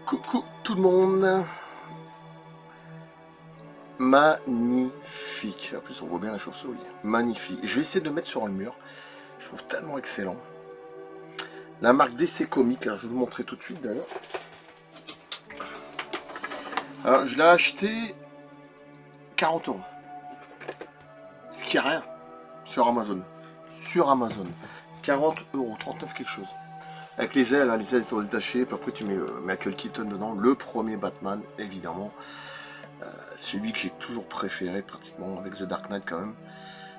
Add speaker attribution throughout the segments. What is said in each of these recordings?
Speaker 1: Coucou tout le monde. Magnifique. En plus, on voit bien la chauve-souris. Magnifique. Je vais essayer de le mettre sur le mur. Je trouve tellement excellent. La marque DC Comics, je vais vous le montrer tout de suite d'ailleurs. Alors, je l'ai acheté 40 euros. Ce qui est rien. Sur Amazon. Sur Amazon. 40 euros, 39 quelque chose. Avec les ailes sont détachées. Puis après, tu mets Michael Keaton dedans. Le premier Batman, évidemment. Celui que j'ai toujours préféré pratiquement avec The Dark Knight quand même.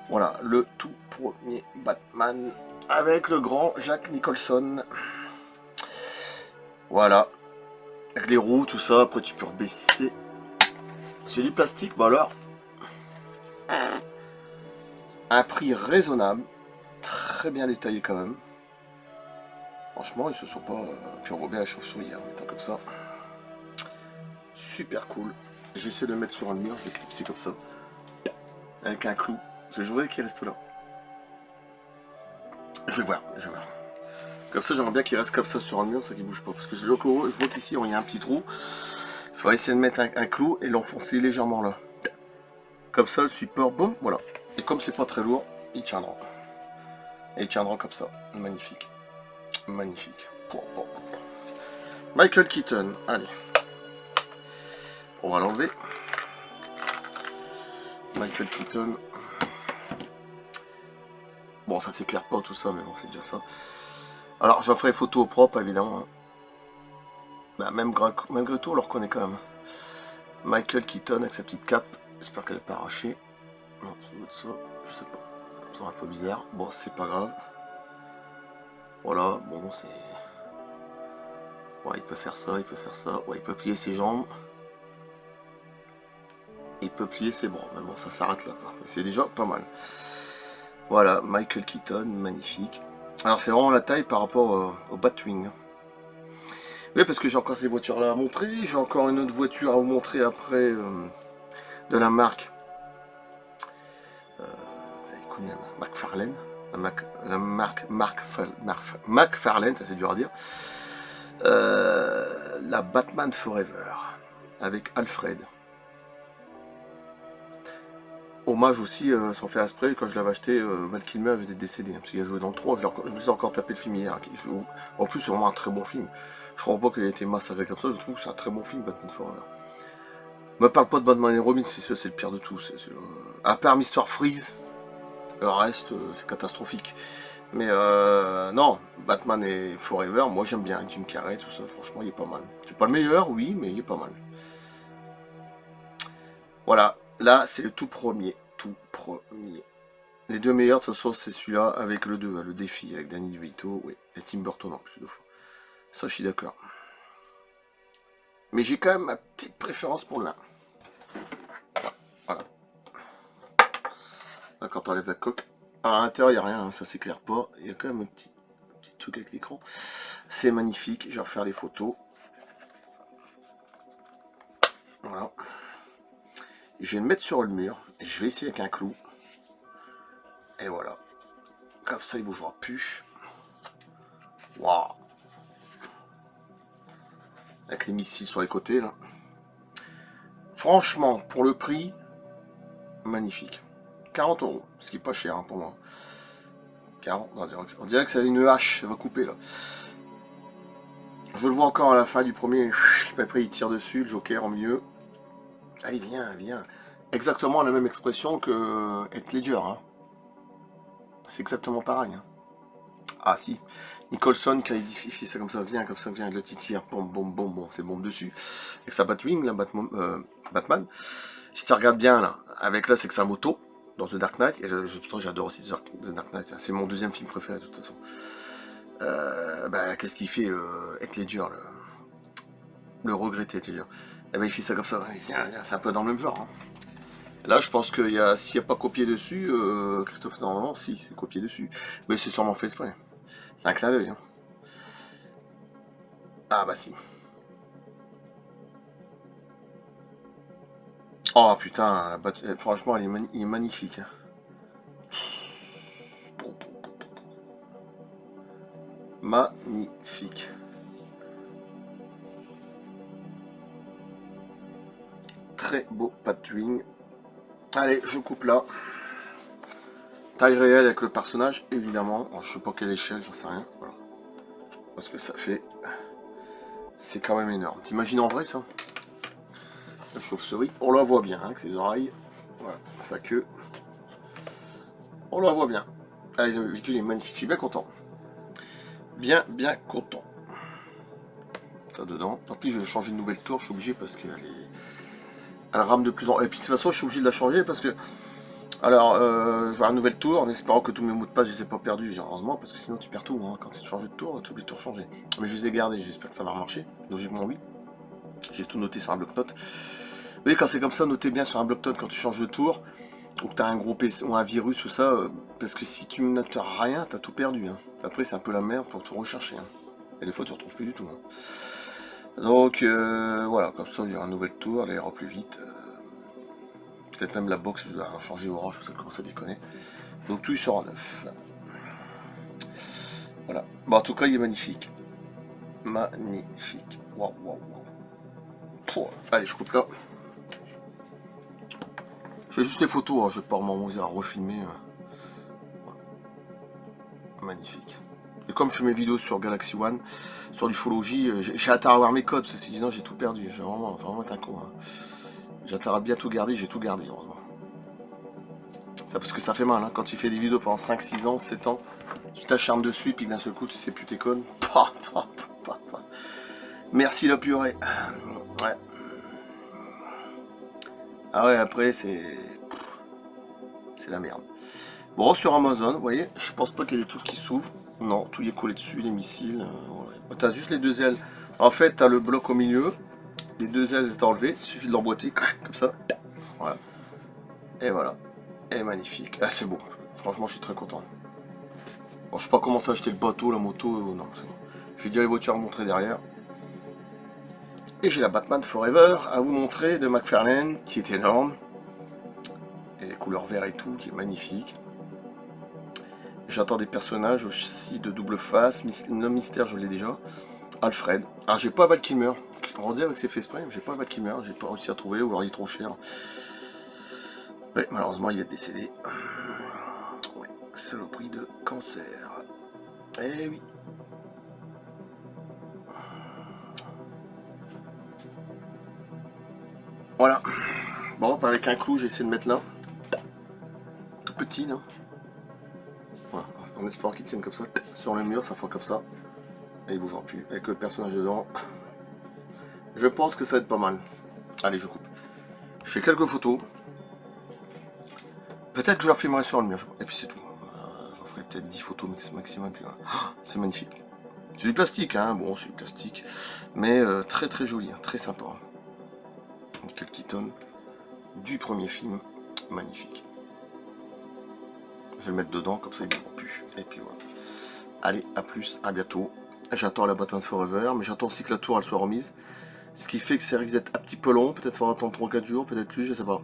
Speaker 1: Voilà, le tout premier Batman avec le grand Jack Nicholson. Voilà, avec les roues, tout ça. Après tu peux rebaisser. C'est du plastique, bah alors. Un prix raisonnable, très bien détaillé quand même. Franchement, ils se sont pas. Puis on voit bien la chauve-souris en mettant comme ça. Super cool. J'essaie de le mettre sur un mur, je vais clipser comme ça. Avec un clou. Je voudrais qu'il reste là. Je vais voir. Comme ça, j'aimerais bien qu'il reste comme ça sur un mur, ça qui bouge pas. Parce que je vois qu'ici, il y a un petit trou. Il faudrait essayer de mettre un clou et l'enfoncer légèrement là. Comme ça, le support, boum, voilà. Et comme c'est pas très lourd, il tiendra. Et il tiendra comme ça. Magnifique. Magnifique. Michael Keaton, allez. On va l'enlever. Michael Keaton. Bon, ça s'éclaire pas tout ça, mais bon, c'est déjà ça. Alors, je ferai photo au propre, évidemment. Bah, malgré tout, on le reconnaît quand même. Michael Keaton avec sa petite cape. J'espère qu'elle n'est pas arrachée. Non, ça doit être ça. Je sais pas. Ça un peu bizarre. Bon, c'est pas grave. Voilà, bon, c'est... Ouais, il peut faire ça, il peut faire ça. Ouais, il peut plier ses jambes. Il peut plier ses bras. Mais bon, ça s'arrête là. C'est déjà pas mal. Voilà, Michael Keaton, magnifique. Alors, c'est vraiment la taille par rapport au Batwing. Oui, parce que j'ai encore ces voitures-là à montrer. J'ai encore une autre voiture à vous montrer après de la marque. Vous avez connu la marque McFarlane. La marque McFarlane, ça c'est dur à dire. La Batman Forever avec Alfred. Hommage aussi, sans faire exprès, quand je l'avais acheté, Val Kilmer avait été décédé, parce qu'il a joué dans le 3, je me suis encore tapé le film hier. En plus, c'est vraiment un très bon film. Je crois pas qu'il ait été massacré comme ça, je trouve que c'est un très bon film, Batman Forever. Me parle pas de Batman et Robin, c'est le pire de tout. À part Mr. Freeze, le reste, c'est catastrophique. Mais non, Batman et Forever, moi j'aime bien, Jim Carrey, tout ça, franchement, il est pas mal. C'est pas le meilleur, oui, mais il est pas mal. Voilà, là, c'est le tout premier. Les deux meilleurs, de toute façon, c'est celui-là avec le 2, le défi, avec Danny DeVito, oui, et Tim Burton en plus de fois. Ça, je suis d'accord. Mais j'ai quand même ma petite préférence pour l'un. Voilà. Là, quand on enlève la coque, à l'intérieur, il n'y a rien, hein, ça s'éclaire pas. Il y a quand même un petit truc avec l'écran. C'est magnifique, je vais refaire les photos. Voilà. Je vais le mettre sur le mur. Je vais essayer avec un clou. Et voilà. Comme ça, il ne bougera plus. Waouh. Avec les missiles sur les côtés, là. Franchement, pour le prix, magnifique. 40 euros, ce qui est pas cher hein, pour moi. 40, on dirait que c'est une hache, ça va couper là. Je le vois encore à la fin du premier. Après, il tire dessus, le Joker en milieu. Allez, viens. Exactement la même expression que Heath Ledger. Hein. C'est exactement pareil. Hein. Ah si, Nicholson qui a édifié ça, viens, il le titire, bon, c'est bon dessus. Avec sa Batwing, là, Batman. Si tu regardes bien, là, avec là, c'est que sa moto, dans The Dark Knight, et j'adore aussi The Dark Knight, c'est mon deuxième film préféré, de toute façon. Qu'est-ce qu'il fait, Heath Ledger, le regretté Heath Ledger. Eh ben, il fait ça comme ça, c'est un peu dans le même genre. Hein. Là, je pense que s'il n'y a pas copié dessus, Christophe Nolan, si, c'est copié dessus. Mais c'est sûrement fait exprès. C'est un clin d'œil. Hein. Ah bah si. Oh putain, franchement, il est magnifique. Hein. Magnifique. très beau Batwing. Allez, je coupe là. Taille réelle avec le personnage, évidemment. Alors, je sais pas quelle échelle, j'en sais rien. Voilà. Parce que ça fait... C'est quand même énorme. T'imagines en vrai ça? La chauve-souris, on la voit bien, hein, avec ses oreilles. Voilà, sa queue. On la voit bien. Ah, le véhicule est magnifique, je suis bien content. Bien content. Ça dedans. En plus, je vais changer de nouvelle tour, je suis obligé parce qu'elle est... Elle rame de plus en... Et puis de toute façon, je suis obligé de la changer parce que... Alors, je vais avoir une nouvelle tour en espérant que tous mes mots de passe, je les ai pas perdus, heureusement, parce que sinon tu perds tout, hein. Quand tu changes de tour, tu oublies de tout changer. Mais je les ai gardés, j'espère que ça va marcher. Logiquement, oui. J'ai tout noté sur un bloc-notes. Vous voyez, quand c'est comme ça, notez bien sur un bloc-notes quand tu changes de tour, ou que tu as un gros PC ou un virus ou ça, parce que si tu notes rien, tu as tout perdu. Hein. Après, c'est un peu la merde pour tout rechercher. Hein. Et des fois, tu ne retrouves plus du tout. Hein. Donc, voilà, comme ça, il y aura un nouvel tour, elle ira plus vite. Peut-être même la box, je vais changer orange, parce que ça commence à déconner. Donc, tout sera neuf. Voilà. Bon, en tout cas, il est magnifique. Magnifique. Waouh, waouh, waouh. Allez, je coupe là. Je fais juste les photos, hein. Je vais pas m'amuser à refilmer. Voilà. Magnifique. Et comme je fais mes vidéos sur Galaxy One, sur l'ufologie, j'ai hâte à avoir mes codes, parce que sinon j'ai tout perdu. J'ai vraiment été un con. Hein. J'ai hâte à bien tout garder, j'ai tout gardé, heureusement. Ça, parce que ça fait mal, hein. Quand tu fais des vidéos pendant 5, 6 ans, 7 ans, tu t'acharnes dessus, puis d'un seul coup, tu sais plus tes codes. Merci la purée. Ouais. Ah ouais, après, c'est la merde. Bon, sur Amazon, vous voyez, je pense pas qu'il y ait des trucs qui s'ouvrent. Non, tout y est collé dessus, les missiles. Ouais. T'as juste les deux ailes. En fait, t'as le bloc au milieu. Les deux ailes sont enlevées. Il suffit de l'emboîter, comme ça. Voilà. Et voilà. Et magnifique. Ah, c'est beau. Franchement, je suis très content. Bon, je sais pas comment ça acheter le bateau, la moto. Non, c'est bon. J'ai déjà les voitures à montrer derrière. Et j'ai la Batman Forever à vous montrer de McFarlane, qui est énorme. Et couleur vert et tout, qui est magnifique. J'attends des personnages aussi de double face. L'homme mystère, je l'ai déjà. Alfred. Alors, j'ai pas Val Kilmer. On va dire que c'est fait exprès, mais j'ai pas Val Kilmer. J'ai pas réussi à trouver, ou alors il est trop cher. Oui, malheureusement, il va être décédé. Ouais, saloperie de cancer. Eh oui. Voilà. Bon, avec un clou, j'ai essayé de mettre là. Tout petit, là. Voilà. En espérant qu'il tienne comme ça. Sur le mur, ça fera comme ça. Et il bougera plus. Avec le personnage dedans. Je pense que ça va être pas mal. Allez, je coupe. Je fais quelques photos. Peut-être que je la filmerai sur le mur. Et puis c'est tout. J'en ferai peut-être 10 photos maximum. Voilà. C'est magnifique. C'est du plastique, hein. Bon, c'est du plastique. Mais très très joli. Hein. Très sympa. Hein. Quelques Keaton. Du premier film. Magnifique. Je vais le mettre dedans. Comme ça, il ne bougera plus. Et puis voilà. Allez, à plus. À bientôt. J'attends la Batman Forever. Mais j'attends aussi que la tour elle soit remise. Ce qui fait que ça risque d'être un petit peu long. Peut-être faut attendre 3-4 jours. Peut-être plus. Je sais pas.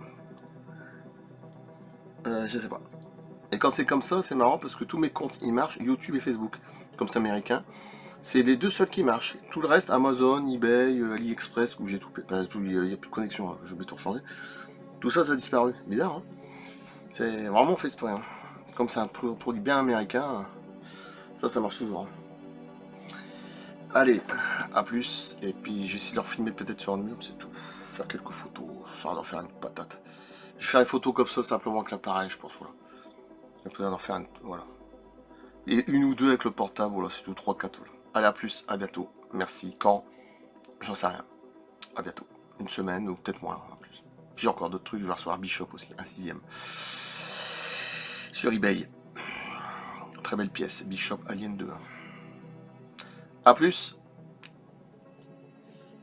Speaker 1: Je sais pas. Et quand c'est comme ça, c'est marrant parce que tous mes comptes ils marchent, YouTube et Facebook, comme c'est américain. C'est les deux seuls qui marchent. Tout le reste, Amazon, eBay, AliExpress, où j'ai tout, il n'y a plus de connexion, hein, j'ai oublié de tout changer. Tout ça, ça a disparu. Bizarre, hein. C'est vraiment fait exprès. Hein. Comme c'est un produit bien américain, ça marche toujours. Hein. Allez, à plus. Et puis j'essaie de leur filmer peut-être sur le mur, c'est tout. Faire quelques photos, ça va leur faire une patate. Je vais faire des photos comme ça simplement avec l'appareil, je pense. Voilà. On peut en faire voilà. Et une ou deux avec le portable, voilà, c'est tout, 3-4. Voilà. Allez, à plus, à bientôt. Merci. Quand? J'en sais rien. À bientôt. Une semaine ou peut-être moins en plus. J'ai encore d'autres trucs, je vais recevoir Bishop aussi, un 6ème. Sur eBay. Très belle pièce, Bishop Alien 2. A plus.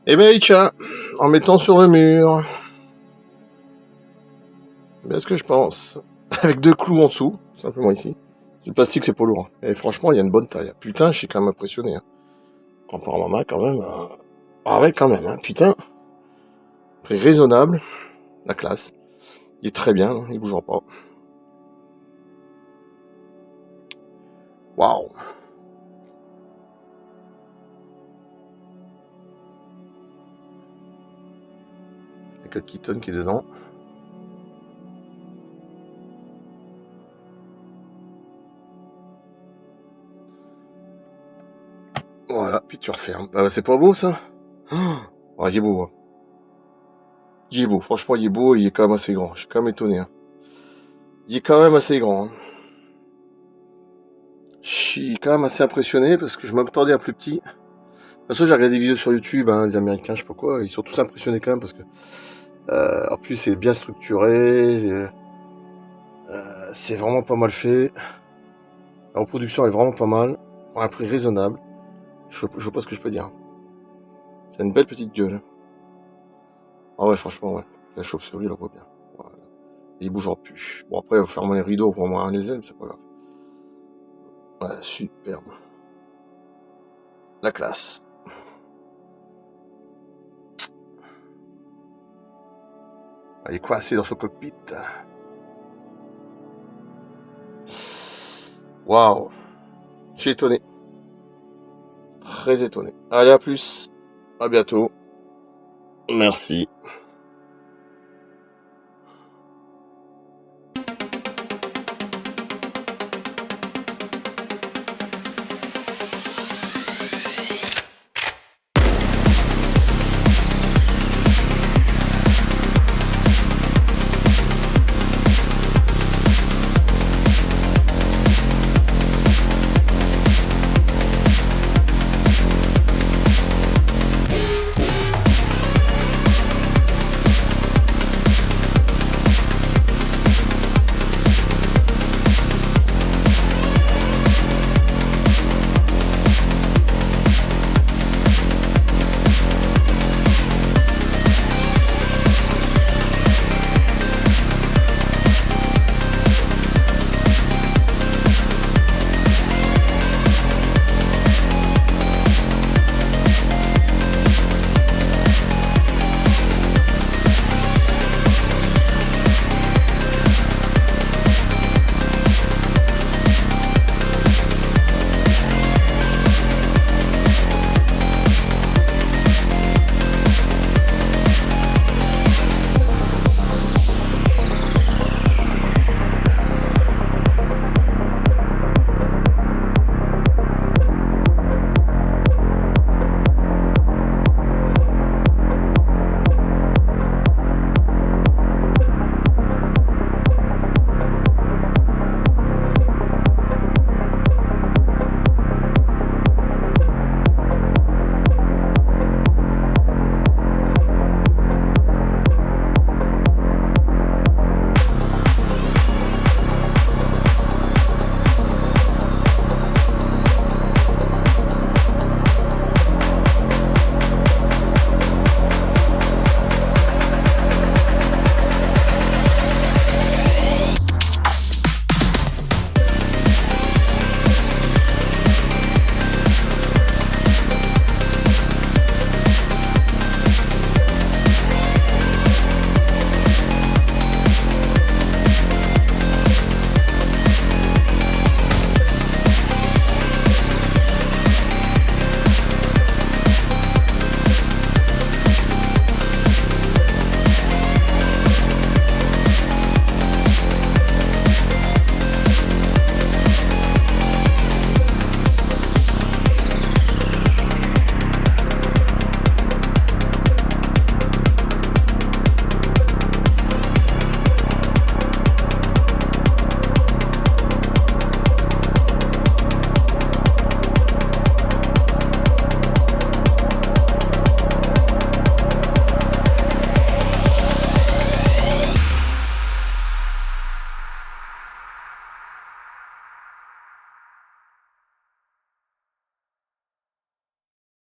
Speaker 1: Eh ben tiens, en mettant sur le mur. C'est bien ce que je pense. Avec 2 clous en dessous, simplement ici. Le plastique c'est pas lourd. Et franchement, il y a une bonne taille. Putain, je suis quand même impressionné. Hein. En rapport à ma main, quand même. Ah ouais, quand même. Hein. Putain. Prix raisonnable. La classe. Il est très bien, hein. Il bougera pas. Waouh. Michael Keaton qui est dedans. Voilà, puis tu refermes. Bah, c'est pas beau ça? Oh, il est beau. Hein. Il est beau, franchement il est beau, il est quand même assez grand. Je suis quand même étonné. Hein. Il est quand même assez grand. Hein. Je suis quand même assez impressionné parce que je m'attendais à plus petit. De toute façon, j'ai regardé des vidéos sur YouTube, hein, des Américains, je sais pas quoi, ils sont tous impressionnés quand même parce que en plus c'est bien structuré, c'est vraiment pas mal fait. La reproduction est vraiment pas mal, pour un prix raisonnable. Je vois pas ce que je peux dire. C'est une belle petite gueule. Ah ouais, franchement, ouais. La chauve-souris, elle voit bien. Voilà. Et il bougera plus. Bon, après, il va fermer les rideaux pour moins les ailes, c'est pas grave. Ouais, superbe. La classe. Elle est coincée dans son cockpit. Waouh. Je suis étonné. Très étonné. Allez, à plus. À bientôt. Merci.